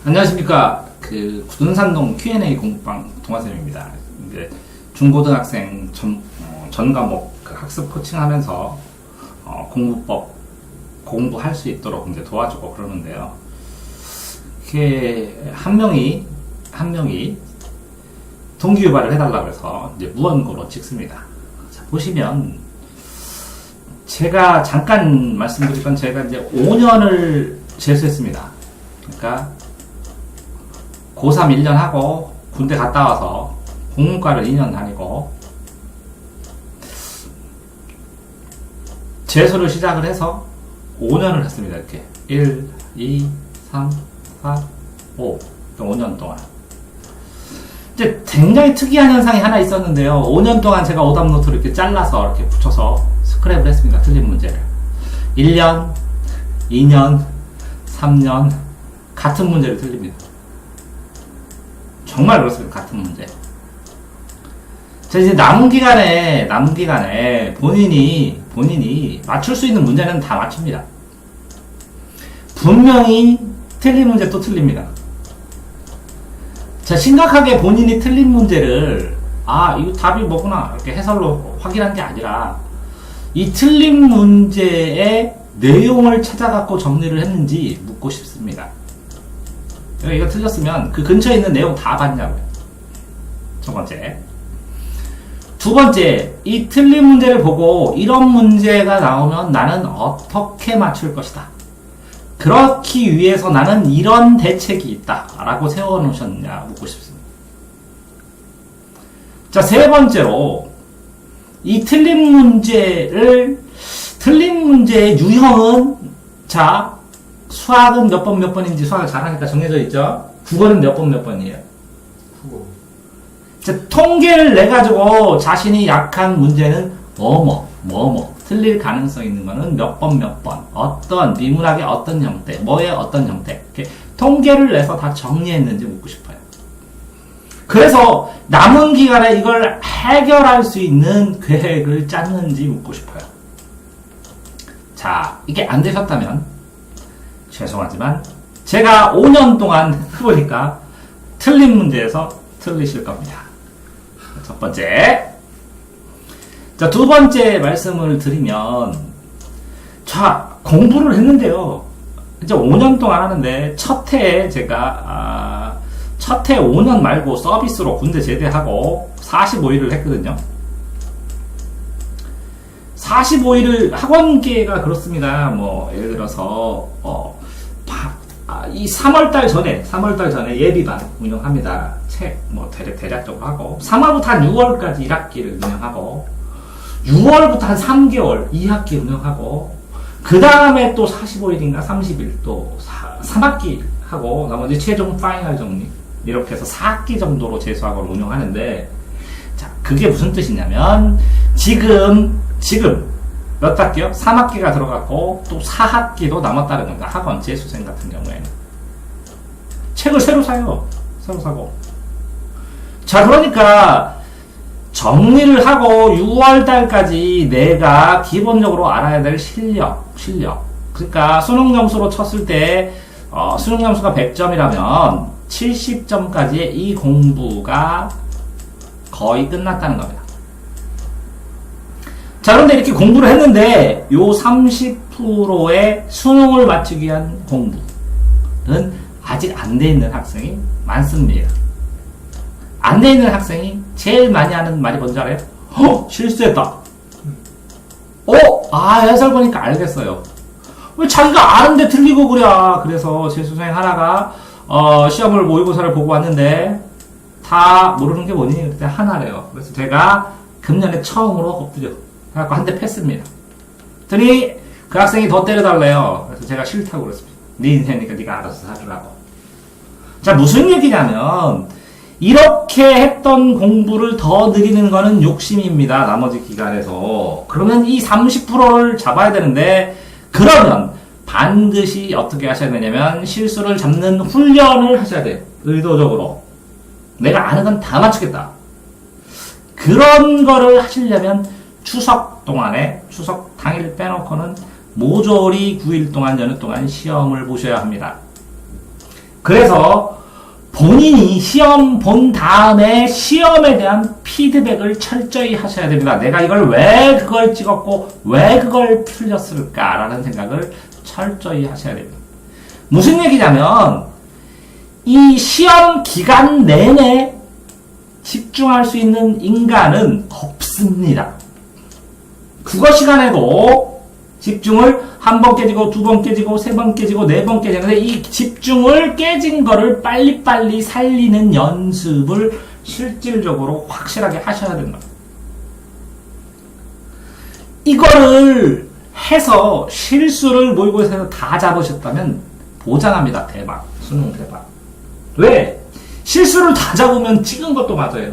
안녕하십니까. 구둔산동 Q&A 공부방 동아쌤입니다. 이제 중고등학생 전 과목 학습 코칭하면서 공부법 공부할 수 있도록 이제 도와주고 그러는데요. 이렇게 한 명이 동기 유발을 해달라고 해서 이제 무언고로 찍습니다. 자, 보시면 제가 잠깐 말씀드릴 건 제가 이제 5년을 재수했습니다. 그러니까 고3 1년 하고 군대 갔다 와서 공문과를 2년 다니고 재수를 시작을 해서 5년을 했습니다. 이렇게 1, 2, 3, 4, 5 5년 동안. 이제 굉장히 특이한 현상이 하나 있었는데요. 5년 동안 제가 오답노트를 이렇게 잘라서 이렇게 붙여서 스크랩을 했습니다. 틀린 문제를. 1년, 2년, 3년 같은 문제를 틀립니다. 정말 그렇습니다. 같은 문제. 자, 이제 남은 기간에 본인이 맞출 수 있는 문제는 다 맞춥니다. 분명히 틀린 문제 또 틀립니다. 자, 심각하게 본인이 틀린 문제를 이거 답이 뭐구나 이렇게 해설로 확인한 게 아니라 이 틀린 문제의 내용을 찾아갖고 정리를 했는지 묻고 싶습니다. 이거 틀렸으면 그 근처에 있는 내용 다 봤냐고요. 첫 번째. 두 번째, 이 틀린 문제를 보고 이런 문제가 나오면 나는 어떻게 맞출 것이다. 그렇기 위해서 나는 이런 대책이 있다. 라고 세워놓으셨냐 묻고 싶습니다. 자, 세 번째로 이 틀린 문제의 유형은 자, 수학은 몇 번인지 수학을 잘하니까 정해져 있죠? 국어는 몇 번이에요? 국어. 자, 통계를 내가지고 자신이 약한 문제는 틀릴 가능성 있는 거는 몇 번, 어떤, 미문학의 어떤 형태, 뭐의 어떤 형태, 이렇게 통계를 내서 다 정리했는지 묻고 싶어요. 그래서 남은 기간에 이걸 해결할 수 있는 계획을 짰는지 묻고 싶어요. 자, 이게 안 되셨다면, 죄송하지만, 제가 5년 동안 해보니까 틀린 문제에서 틀리실 겁니다. 첫 번째. 자, 두 번째 말씀을 드리면, 자, 공부를 했는데요. 이제 5년 동안 하는데, 첫 해에 제가, 첫 해 5년 말고 서비스로 군대 제대하고 45일을 했거든요. 45일을 학원계가 그렇습니다. 예를 들어서, 이 3월달 전에 예비반 운영합니다. 책, 대략적으로 하고, 3월부터 한 6월까지 1학기를 운영하고, 6월부터 한 3개월 2학기 운영하고, 그 다음에 또 45일인가 30일 또 3학기 하고, 나머지 최종 파이널 정리. 이렇게 해서 4학기 정도로 재수학원을 운영하는데, 자, 그게 무슨 뜻이냐면, 지금, 몇 학기요? 3학기가 들어갔고, 또 4학기도 남았다는 겁니다. 학원, 재수생 같은 경우에는. 책을 새로 사요. 새로 사고. 자, 그러니까, 정리를 하고 6월달까지 내가 기본적으로 알아야 될 실력. 그러니까, 수능 점수로 쳤을 때, 수능 점수가 100점이라면, 70점까지의 이 공부가 거의 끝났다는 겁니다. 자, 그런데 이렇게 공부를 했는데 요 30%의 수능을 맞추기 위한 공부는 아직 안 돼 있는 학생이 많습니다. 안 돼 있는 학생이 제일 많이 하는 말이 뭔지 알아요? 실수했다. 해설 보니까 알겠어요. 왜 자기가 아는데 틀리고 그래? 그래서 재수생 하나가 시험을 모의고사를 보고 왔는데 다 모르는 게 뭐니? 그때 하나래요. 그래서 제가 금년에 처음으로 엎드려 그래갖고 한 대 팼습니다. 그랬더니 그 학생이 더 때려달래요. 그래서 제가 싫다고 그랬습니다. 네 인생이니까 네가 알아서 사주라고. 자, 무슨 얘기냐면 이렇게 했던 공부를 더 늘리는 거는 욕심입니다. 나머지 기간에서. 그러면 이 30%를 잡아야 되는데, 그러면 반드시 어떻게 하셔야 되냐면 실수를 잡는 훈련을 하셔야 돼요. 의도적으로. 내가 아는 건 다 맞추겠다. 그런 거를 하시려면 추석 당일 빼놓고는 모조리 9일 동안, 연휴 동안 시험을 보셔야 합니다. 그래서 본인이 시험 본 다음에 시험에 대한 피드백을 철저히 하셔야 됩니다. 내가 이걸 왜 그걸 찍었고 왜 그걸 틀렸을까라는 생각을 철저히 하셔야 됩니다. 무슨 얘기냐면 이 시험 기간 내내 집중할 수 있는 인간은 없습니다. 국어 시간에도 집중을 한 번 깨지고 두 번 깨지고 세 번 깨지고 네 번 깨지는데 이 집중을 깨진 거를 빨리빨리 살리는 연습을 실질적으로 확실하게 하셔야 된다. 이거를 해서 실수를 모의고사에서 다 잡으셨다면 보장합니다. 대박. 수능 대박. 왜? 실수를 다 잡으면 찍은 것도 맞아요.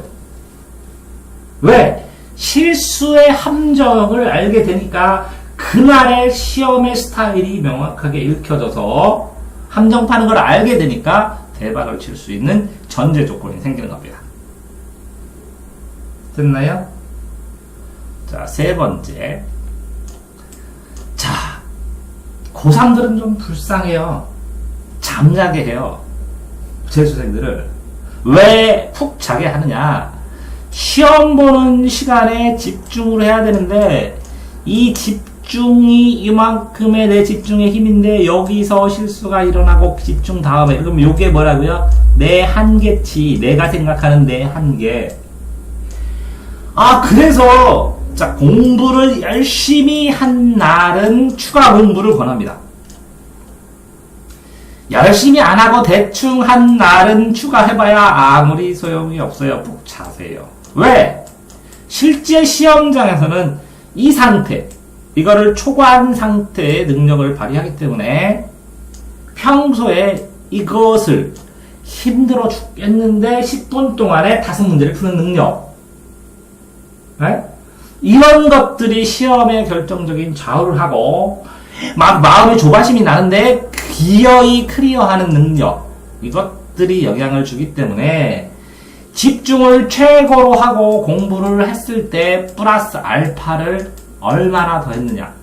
왜? 실수의 함정을 알게 되니까 그날의 시험의 스타일이 명확하게 읽혀져서 함정 파는 걸 알게 되니까 대박을 칠 수 있는 전제 조건이 생기는 겁니다. 됐나요? 자, 세 번째. 자, 고3들은 좀 불쌍해요. 잠자게 해요. 재수생들을. 왜 푹 자게 하느냐? 시험 보는 시간에 집중을 해야 되는데 이 집중이 이만큼의 내 집중의 힘인데 여기서 실수가 일어나고 집중 다음에 그럼 요게 뭐라고요? 내 한계치. 내가 생각하는 내 한계. 그래서 자, 공부를 열심히 한 날은 추가 공부를 권합니다. 열심히 안 하고 대충 한 날은 추가해봐야 아무리 소용이 없어요. 푹 자세요. 왜? 실제 시험장에서는 이 상태, 이거를 초과한 상태의 능력을 발휘하기 때문에 평소에 이것을 힘들어 죽겠는데 10분 동안에 5문제를 푸는 능력. 네? 이런 것들이 시험에 결정적인 좌우를 하고 마음의 조바심이 나는데 기어이 클리어하는 능력, 이것들이 영향을 주기 때문에 집중을 최고로 하고 공부를 했을 때 플러스 알파를 얼마나 더 했느냐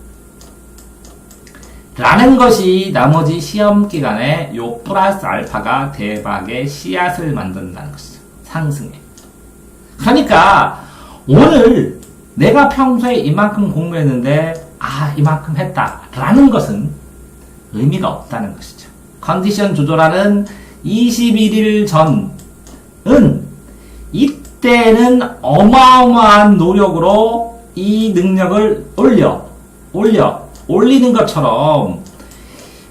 라는 것이 나머지 시험 기간에 요 플러스 알파가 대박의 씨앗을 만든다는 것이죠. 상승에. 그러니까 오늘 내가 평소에 이만큼 공부했는데 이만큼 했다 라는 것은 의미가 없다는 것이죠. 컨디션 조절하는 21일 전은 이때는 어마어마한 노력으로 이 능력을 올리는 것처럼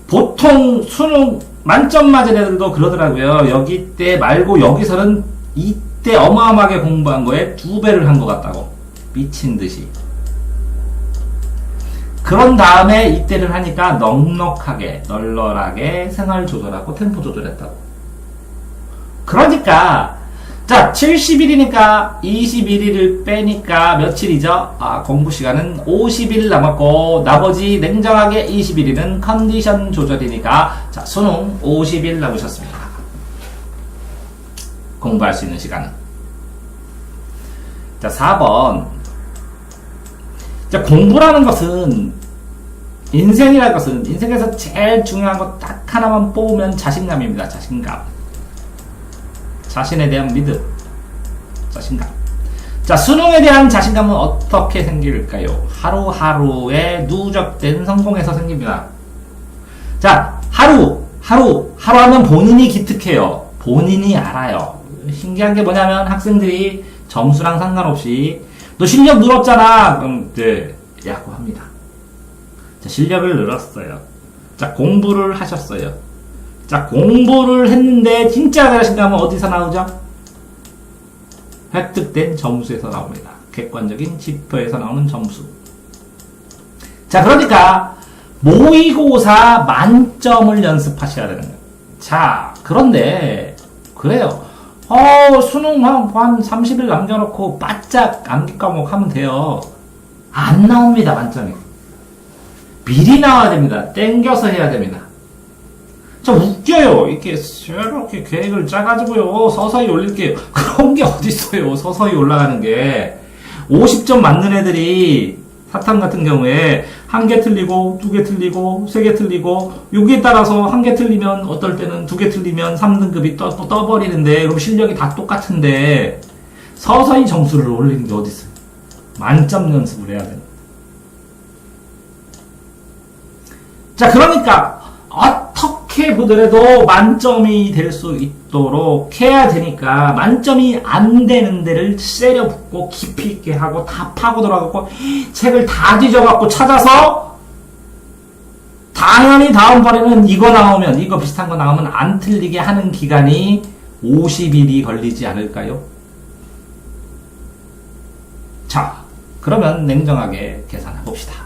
보통 수능 만점 맞은 애들도 그러더라고요. 여기 때 말고 여기서는 이때 어마어마하게 공부한 거에 2배를 한 것 같다고. 미친 듯이. 그런 다음에 이때를 하니까 넉넉하게, 널널하게 생활 조절하고 템포 조절했다고. 그러니까, 자, 70일이니까 21일을 빼니까 며칠이죠? 공부 시간은 50일 남았고, 나머지 냉정하게 21일은 컨디션 조절이니까, 자, 수능 50일 남으셨습니다. 공부할 수 있는 시간은. 자, 4번. 자, 공부라는 것은 인생이라는 것은 인생에서 제일 중요한 거 딱 하나만 뽑으면 자신감입니다. 자신감. 자신에 대한 믿음. 자신감. 자, 수능에 대한 자신감은 어떻게 생길까요? 하루하루의 누적된 성공에서 생깁니다. 자, 하루 하면 본인이 기특해요. 본인이 알아요. 신기한 게 뭐냐면 학생들이 점수랑 상관없이 너 실력 늘었잖아. 그럼 야구합니다. 자, 실력을 늘었어요. 자, 공부를 하셨어요. 자, 공부를 했는데 진짜 잘하신다면 어디서 나오죠? 획득된 점수에서 나옵니다. 객관적인 지표에서 나오는 점수. 자, 그러니까 모의고사 만점을 연습하셔야 되는 거예요. 자, 그런데 그래요. 수능 한 30일 남겨놓고 바짝 암기 과목 하면 돼요. 안 나옵니다, 만점이. 미리 나와야 됩니다. 땡겨서 해야 됩니다. 저 웃겨요. 이렇게 계획을 짜가지고요. 서서히 올릴게요. 그런 게 어딨어요. 서서히 올라가는 게. 50점 맞는 애들이 사탐 같은 경우에 한 개 틀리고, 두 개 틀리고, 세 개 틀리고, 여기에 따라서 한 개 틀리면, 어떨 때는 두 개 틀리면 3등급이 또 떠버리는데, 그럼 실력이 다 똑같은데, 서서히 점수를 올리는 게 어딨어요? 만점 연습을 해야 되는. 자, 그러니까, 어떻게 보더라도 만점이 될 수 있도록 해야 되니까, 만점이 안 되는 데를 세려 붙고 깊이 있게 하고 다 파고 들어가고 책을 다 뒤져갖고 찾아서 당연히 다음번에는 이거 나오면, 이거 비슷한 거 나오면 안 틀리게 하는 기간이 50일이 걸리지 않을까요? 자, 그러면 냉정하게 계산해 봅시다.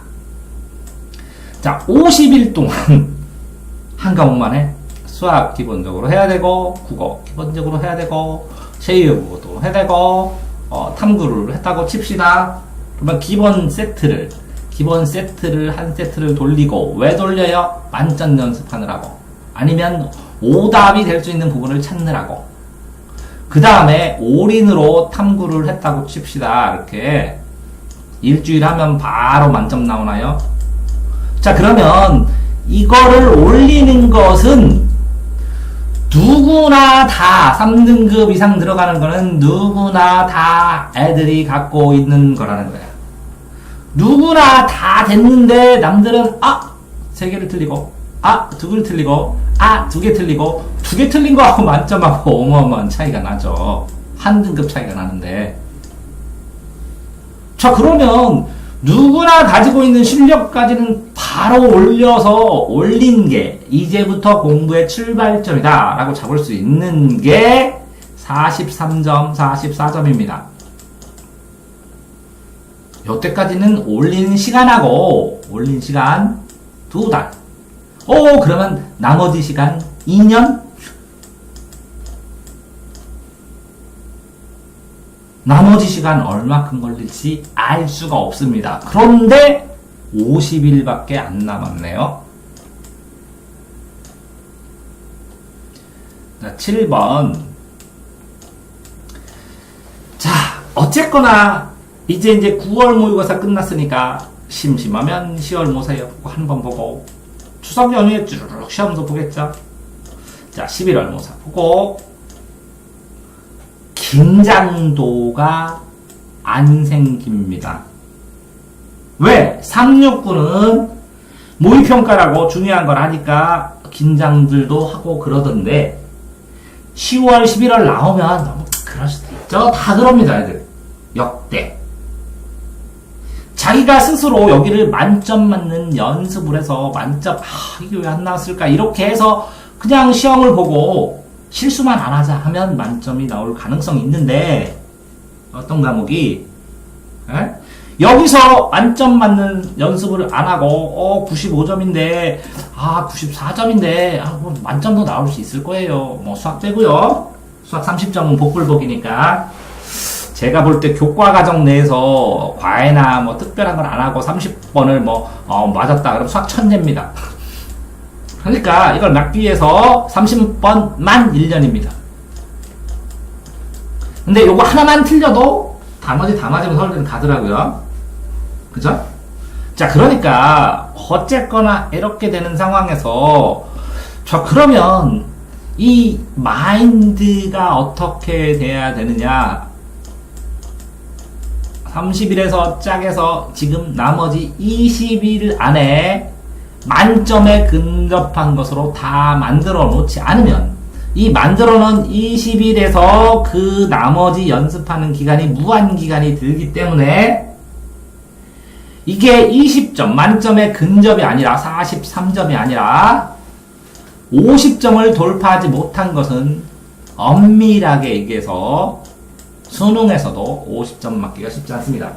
자, 50일 동안 한 과목만에 수학 기본적으로 해야 되고, 국어 기본적으로 해야 되고, 제2외국어도 해야 되고, 탐구를 했다고 칩시다. 그러면 기본 세트를 한 세트를 돌리고, 왜 돌려요? 만점 연습하느라고. 아니면 오답이 될 수 있는 부분을 찾느라고. 그 다음에 올인으로 탐구를 했다고 칩시다. 이렇게 일주일 하면 바로 만점 나오나요? 자, 그러면 이거를 올리는 것은 누구나 다 3등급 이상 들어가는 거는 누구나 다 애들이 갖고 있는 거라는 거야. 누구나 다 됐는데 남들은 3개를 틀리고 2개를 틀리고 2개 틀리고 2개 틀린 거하고 만점하고 어마어마한 차이가 나죠. 한 등급 차이가 나는데. 자, 그러면 누구나 가지고 있는 실력까지는 바로 올린 게 이제부터 공부의 출발점이다 라고 잡을 수 있는 게 43점, 44점입니다. 여태까지는 올린 시간 2달. 그러면 나머지 시간 2년? 나머지 시간 얼마큼 걸릴지 알 수가 없습니다. 그런데 50일밖에 안 남았네요. 자, 7번. 자, 어쨌거나 이제 9월 모의고사 끝났으니까 심심하면 10월 모의고사 한번 보고 추석 연휴에 쭈르륵 시험도 보겠죠. 자, 11월 모의고사 보고 긴장도가 안 생깁니다. 왜? 369는 모의평가라고 중요한 걸 하니까 긴장들도 하고 그러던데 10월, 11월 나오면 너무 그럴 수도 있죠. 다 그럽니다, 애들. 역대. 자기가 스스로 여기를 만점 맞는 연습을 해서 만점, 이게 왜 안 나왔을까? 이렇게 해서 그냥 시험을 보고 실수만 안 하자 하면 만점이 나올 가능성이 있는데, 어떤 과목이, 여기서 만점 맞는 연습을 안 하고, 95점인데, 94점인데, 뭐 만점도 나올 수 있을 거예요. 뭐 수학 빼고요. 수학 30점은 복불복이니까. 제가 볼 때 교과 과정 내에서 과외나 뭐 특별한 걸 안 하고 30번을 맞았다. 그럼 수학 천재입니다. 그러니까 이걸 막기 위해서 30번만 1년입니다. 근데 요거 하나만 틀려도 나머지 다 맞으면 서울대는 가더라고요. 그죠? 자, 그러니까 어쨌거나 이렇게 되는 상황에서 그러면 이 마인드가 어떻게 돼야 되느냐? 30일에서 짝에서 지금 나머지 20일 안에 만점에 근접한 것으로 다 만들어 놓지 않으면 이 만들어 놓은 20일에서 그 나머지 연습하는 기간이 무한 기간이 들기 때문에 이게 20점 만점에 근접이 아니라 43점이 아니라 50점을 돌파하지 못한 것은 엄밀하게 얘기해서 수능에서도 50점 맞기가 쉽지 않습니다.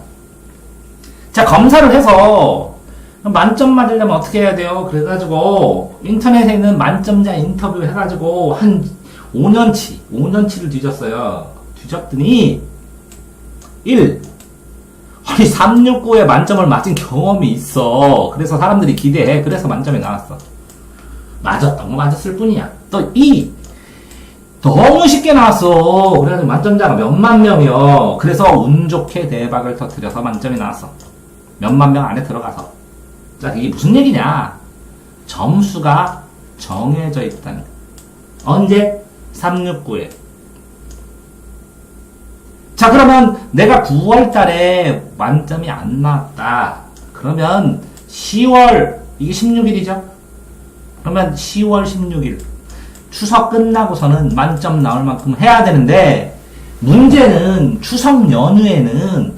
자, 검사를 해서 만점 맞으려면 어떻게 해야 돼요? 그래가지고 인터넷에 있는 만점자 인터뷰 해가지고 한 5년치를 뒤졌어요. 뒤졌더니 1. 아니 369에 만점을 맞은 경험이 있어. 그래서 사람들이 기대해. 그래서 만점이 나왔어. 맞았던 거 맞았을 뿐이야. 또 2. 너무 쉽게 나왔어. 그래서 만점자가 몇만 명이요. 그래서 운 좋게 대박을 터뜨려서 만점이 나왔어. 몇만 명 안에 들어가서. 자, 이게 무슨 얘기냐? 점수가 정해져 있다는 거. 언제? 369에. 자, 그러면 내가 9월 달에 만점이 안 나왔다. 그러면 10월, 이게 16일이죠? 그러면 10월 16일. 추석 끝나고서는 만점 나올 만큼 해야 되는데, 문제는 추석 연휴에는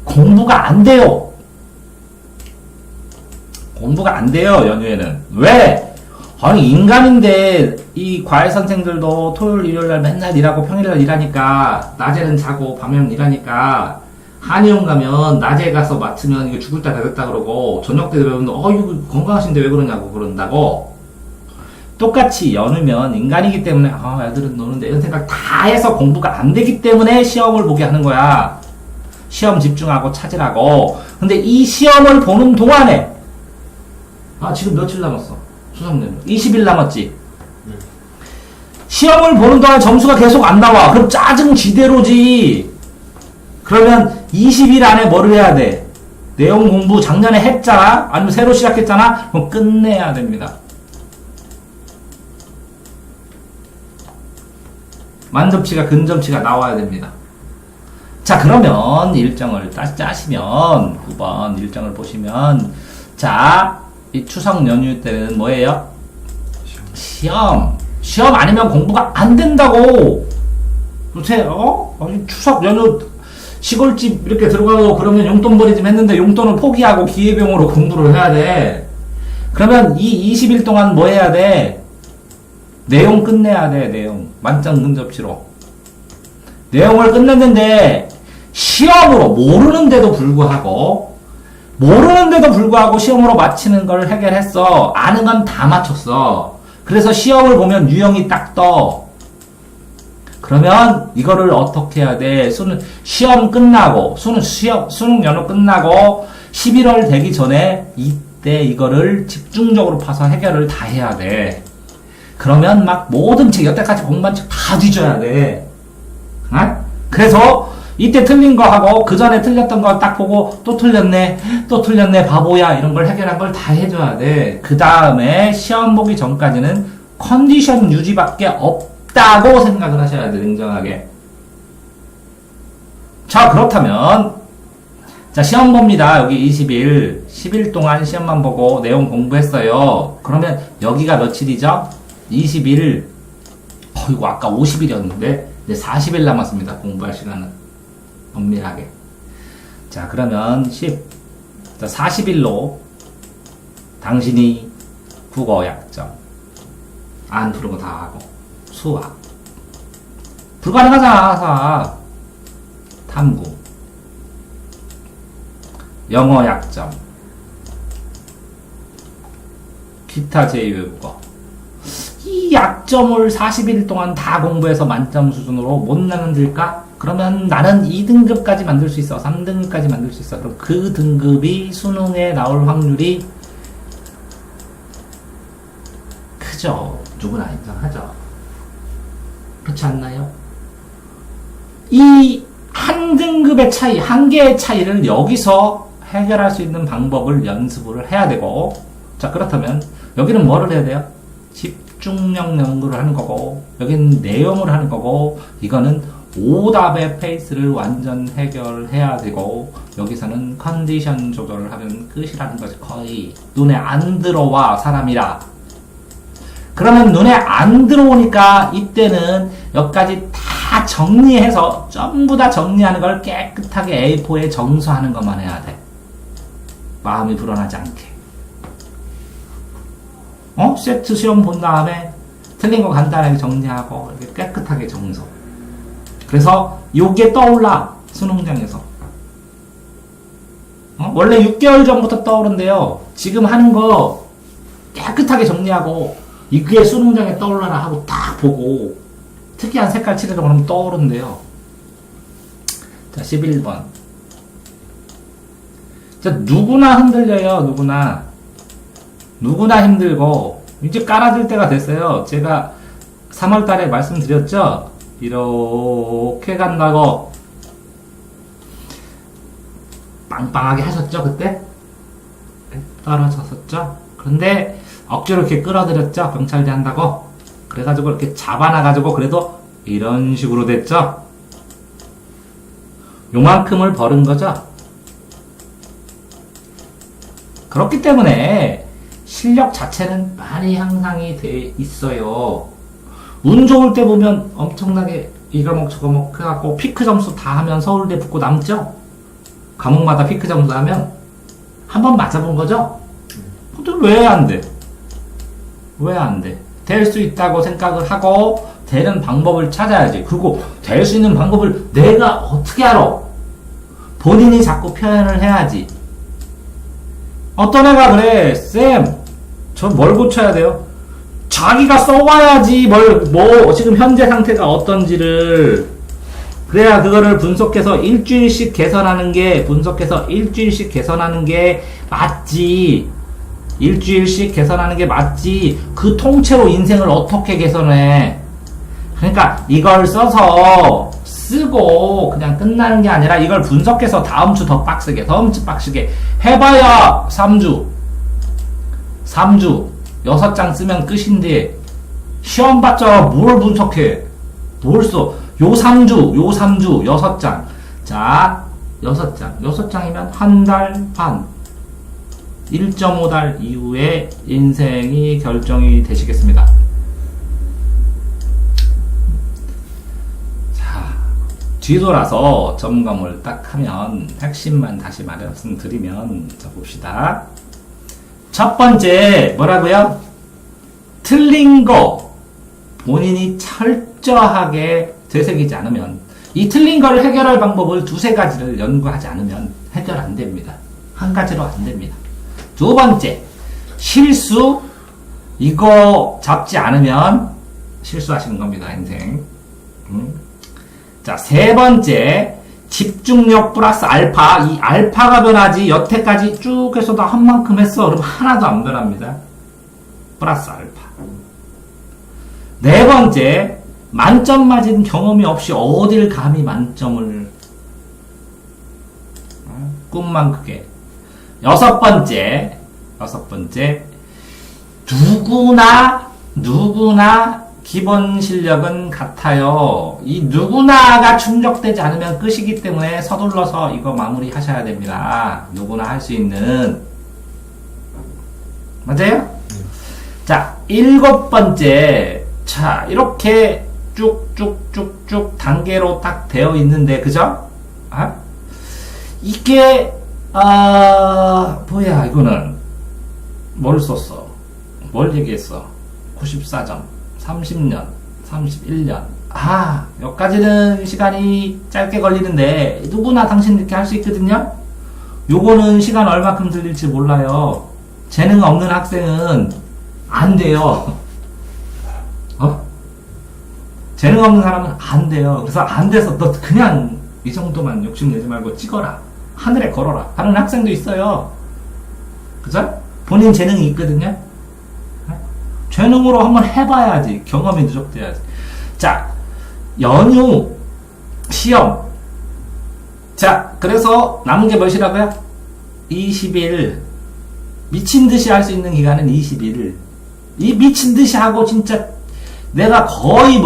공부가 안 돼요. 공부가 안 돼요, 연휴에는. 왜? 아니, 인간인데, 이 과외 선생들도 토요일, 일요일 날 맨날 일하고 평일 날 일하니까, 낮에는 자고, 밤에는 일하니까, 한의원 가면, 낮에 가서 맡으면 이거 죽을 다 되겠다 그러고, 저녁 때 되면, 이거 건강하신데 왜 그러냐고 그런다고. 똑같이 연휴면 인간이기 때문에, 애들은 노는데, 이런 생각 다 해서 공부가 안 되기 때문에 시험을 보게 하는 거야. 시험 집중하고 찾으라고. 근데 이 시험을 보는 동안에, 지금 며칠 남았어? 수석님. 20일 남았지? 시험을 보는 동안 점수가 계속 안 나와. 그럼 짜증 지대로지. 그러면 20일 안에 뭐를 해야 돼? 내용 공부 작년에 했잖아? 아니면 새로 시작했잖아? 그럼 끝내야 됩니다. 만점치가 근점치가 나와야 됩니다. 자, 그러면 일정을 짜시면 9번 일정을 보시면, 자, 이 추석 연휴 때는 뭐예요? 시험 아니면 공부가 안 된다고. 도대체 추석 연휴 시골집 이렇게 들어가고 그러면 용돈벌이 좀 했는데 용돈을 포기하고 기회비용으로 공부를 해야 돼. 그러면 이 20일 동안 뭐 해야 돼? 내용 끝내야 돼. 내용 만점 근접치로 내용을 끝냈는데, 시험으로 모르는데도 불구하고 시험으로 맞히는 걸 해결했어. 아는 건 다 맞췄어. 그래서 시험을 보면 유형이 딱 떠. 그러면 이거를 어떻게 해야 돼? 시험 끝나고, 수능 연휴 끝나고 11월 되기 전에 이때 이거를 집중적으로 파서 해결을 다 해야 돼. 그러면 막 모든 책, 여태까지 공부한 책 다 뒤져야 돼. 그래서 이때 틀린 거 하고 그 전에 틀렸던 거 딱 보고 또 틀렸네 바보야, 이런 걸 해결한 걸 다 해줘야 돼. 그 다음에 시험 보기 전까지는 컨디션 유지밖에 없다고 생각을 하셔야 돼. 냉정하게. 자, 그렇다면 자, 시험 봅니다. 여기 10일 동안 시험만 보고 내용 공부했어요. 그러면 여기가 며칠이죠? 20일. 이거 아까 50일이었는데 이제 40일 남았습니다. 공부할 시간은. 엄밀하게. 자, 그러면 40일로 당신이 국어 약점 안 푸는 거 다 하고, 수학 불가능하잖아. 탐구, 영어 약점, 기타 제2외국어, 이 약점을 40일 동안 다 공부해서 만점 수준으로 못 만들까? 그러면 나는 2등급까지 만들 수 있어. 3등급까지 만들 수 있어. 그럼 그 등급이 수능에 나올 확률이 크죠. 누구나 인정하죠. 그렇지 않나요? 이 한 등급의 차이, 한 개의 차이를 여기서 해결할 수 있는 방법을 연습을 해야 되고, 자, 그렇다면 여기는 뭐를 해야 돼요? 집중력 연구를 하는 거고, 여기는 내용을 하는 거고, 이거는 오답의 페이스를 완전 해결해야 되고, 여기서는 컨디션 조절을 하면 끝이라는 거지. 거의 눈에 안 들어와, 사람이라. 그러면 눈에 안 들어오니까 이때는 여기까지 다 정리해서 전부 다 정리하는 걸 깨끗하게 A4에 정수하는 것만 해야 돼. 마음이 불안하지 않게. 세트 시험 본 다음에 틀린 거 간단하게 정리하고 이렇게 깨끗하게 정수. 그래서 요게 떠올라, 수능장에서. 원래 6개월 전부터 떠오른대요. 지금 하는 거 깨끗하게 정리하고 이게 수능장에 떠올라라 하고 딱 보고 특이한 색깔 칠해서 그러면 떠오른대요. 자, 11번. 자, 누구나 흔들려요. 누구나 힘들고 이제 깔아줄 때가 됐어요. 제가 3월 달에 말씀드렸죠? 이렇게 간다고 빵빵하게 하셨죠, 그때? 떨어졌었죠. 그런데 억지로 이렇게 끌어들였죠. 경찰대 한다고. 그래가지고 이렇게 잡아놔가지고 그래도 이런 식으로 됐죠. 요만큼을 벌은 거죠. 그렇기 때문에 실력 자체는 많이 향상이 돼 있어요. 운 좋을 때 보면 엄청나게 이 과목 저 과목 해갖고 피크 점수 다 하면 서울대 붙고 남죠? 과목마다 피크 점수 하면 한번 맞아본 거죠? 근데 왜 안 돼? 왜 안 돼? 될 수 있다고 생각을 하고 되는 방법을 찾아야지. 그리고 될 수 있는 방법을 내가 어떻게 알아? 본인이 자꾸 표현을 해야지. 어떤 애가 그래, 쌤, 저 뭘 고쳐야 돼요? 자기가 써봐야지, 지금 현재 상태가 어떤지를. 그래야 그거를 분석해서 일주일씩 개선하는 게 맞지. 일주일씩 개선하는 게 맞지. 그 통째로 인생을 어떻게 개선해? 그러니까 이걸 써서 쓰고 그냥 끝나는 게 아니라 이걸 분석해서 다음 주 더 빡세게, 해봐야 3주 6장 쓰면 끝인데 시험 봤자 뭘 분석해? 뭘 써? 요 3주 6장. 자, 6장이면 한 달 반. 1.5달 이후에 인생이 결정이 되시겠습니다. 자, 뒤돌아서 점검을 딱 하면 핵심만 다시 말씀드리면, 자, 봅시다. 첫 번째, 뭐라고요? 틀린 거 본인이 철저하게 되새기지 않으면, 이 틀린 거를 해결할 방법을 두세 가지를 연구하지 않으면 해결 안 됩니다. 한 가지로 안 됩니다. 두 번째, 실수. 이거 잡지 않으면 실수하시는 겁니다, 인생. 자, 세 번째, 집중력 플러스 알파. 이 알파가 변하지, 여태까지 쭉 해서 다 한 만큼 했어. 그럼 하나도 안 변합니다. 플러스 알파. 네 번째, 만점 맞은 경험이 없이 어딜 감히 만점을. 꿈만 크게. 여섯 번째, 누구나 기본 실력은 같아요. 이 누구나가 충족되지 않으면 끝이기 때문에 서둘러서 이거 마무리 하셔야 됩니다. 누구나 할 수 있는. 맞아요? 자, 일곱 번째. 자, 이렇게 쭉쭉쭉쭉 단계로 딱 되어 있는데, 그죠? 아? 이게, 뭐야, 이거는. 뭘 썼어? 뭘 얘기했어? 94점, 30년, 31년. 여기까지는 시간이 짧게 걸리는데, 누구나 당신 이렇게 할 수 있거든요? 요거는 시간 얼마큼 들릴지 몰라요. 재능 없는 학생은 안 돼요. 재능 없는 사람은 안 돼요. 그래서 안 돼서 너 그냥 이 정도만 욕심내지 말고 찍어라. 하늘에 걸어라. 하는 학생도 있어요. 그죠? 본인 재능이 있거든요. 재능으로 한번 해봐야지. 경험이 누적돼야지. 자, 연휴, 시험. 자, 그래서 남은 게 몇이라고요? 20일. 미친 듯이 할 수 있는 기간은 20일. 이 미친 듯이 하고 진짜 내가 거의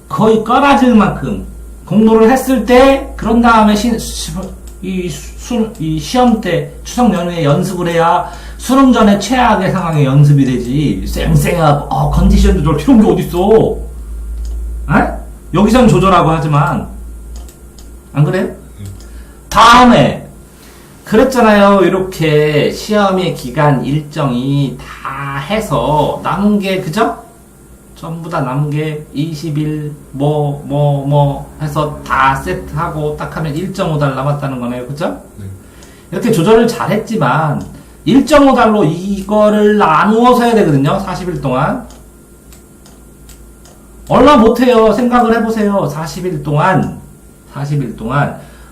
거의 꺼라질 만큼 공부를 했을 때, 그런 다음에 이 시험 때 추석 연휴에 연습을 해야 수능 전에 최악의 상황에 연습이 되지. 쌩쌩하고 컨디션 조절 이런 게 어딨어. 여기선 조절하고 하지만 안 그래요? 다음에 그랬잖아요. 이렇게 시험의 기간 일정이 다 해서 남은 게, 그죠? 전부 다 남은 게 20일 해서 다 세트하고 딱 하면 1.5달 남았다는 거네요. 그죠? 이렇게 조절을 잘 했지만 1.5달로 이거를 나누어서 해야 되거든요. 40일 동안. 얼마 못해요. 생각을 해보세요. 40일 동안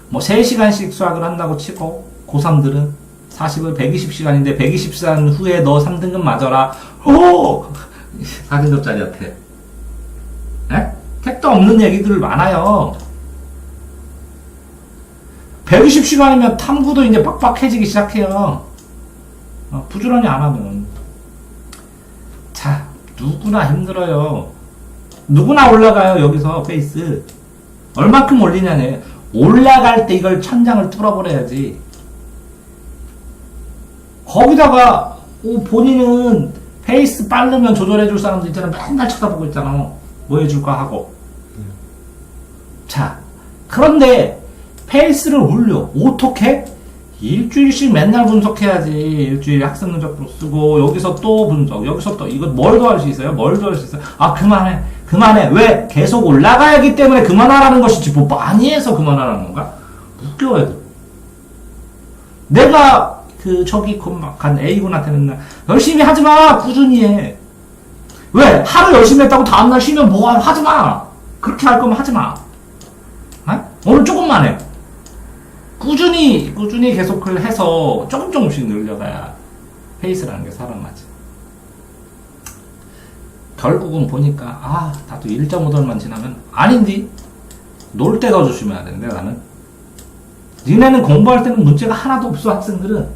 뭐 3시간씩 수학을 한다고 치고, 고3들은 40을 120시간인데 120시간 후에 너 3등급 맞아라. 4등급짜리한테. 택도 없는 얘기들 많아요. 120시간이면 탐구도 이제 빡빡해지기 시작해요. 부지런히 안 하면. 자, 누구나 힘들어요. 누구나 올라가요, 여기서 페이스. 얼마큼 올리냐네. 올라갈 때 이걸 천장을 뚫어버려야지. 거기다가, 본인은 페이스 빠르면 조절해줄 사람도 있잖아. 맨날 쳐다보고 있잖아. 뭐 해줄까 하고. 자, 그런데, 페이스를 올려. 어떻게? 일주일씩 맨날 분석해야지. 일주일에 학습 누적도 쓰고, 여기서 또 분석, 여기서 또, 이거 뭘 더 할 수 있어요? 뭘 더 할 수 있어요? 아, 그만해. 그만해. 왜? 계속 올라가야 하기 때문에 그만하라는 것이지. 뭐 많이 해서 그만하라는 건가? 웃겨, 애들. 내가, 저기, 간 A군한테 맨날, 열심히 하지 마! 꾸준히 해. 왜? 하루 열심히 했다고 다음날 쉬면 뭐 하지 마! 그렇게 할 거면 하지 마. 오늘 조금만 해. 꾸준히 계속 그걸 해서 조금씩 늘려가야 페이스라는 게 살아나지. 결국은 보니까, 나도 1.5돌만 지나면, 아닌디? 놀 때 더 조심해야 되는데, 나는. 니네는 공부할 때는 문제가 하나도 없어, 학생들은.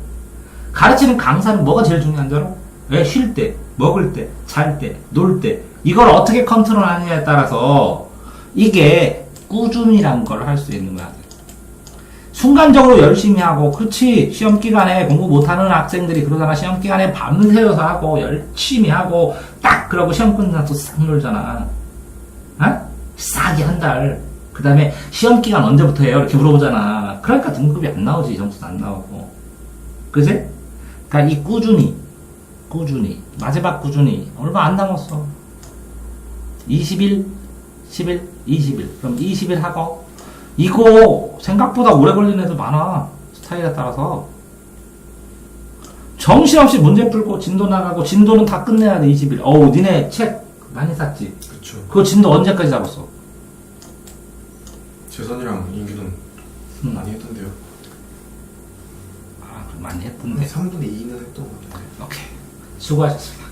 가르치는 강사는 뭐가 제일 중요한 줄 알아? 왜? 쉴 때, 먹을 때, 잘 때, 놀 때. 이걸 어떻게 컨트롤 하느냐에 따라서, 이게 꾸준히란 걸 할 수 있는 거야. 순간적으로 열심히 하고, 그렇지. 시험 기간에 공부 못하는 학생들이 그러잖아. 시험 기간에 밤을 새워서 하고, 열심히 하고, 딱, 그러고 시험 끝나서 또 싹 놀잖아. 싸게 한 달. 그 다음에 시험 기간 언제부터 해요? 이렇게 물어보잖아. 그러니까 등급이 안 나오지. 점수도 안 나오고. 그지? 그러니까 이 꾸준히. 마지막 꾸준히. 얼마 안 남았어. 20일, 10일, 20일. 그럼 20일 하고, 이거 생각보다 오래 걸리는 애들 많아. 스타일에 따라서. 정신없이 문제 풀고 진도 나가고 진도는 다 끝내야 돼. 20일. 니네 책 많이 샀지? 그쵸. 그거 진도 언제까지 잡았어? 재선이랑 인규는 많이 했던데요. 많이 했던데. 3분의 2는 했던 것 같은데. 오케이. 수고하셨습니다.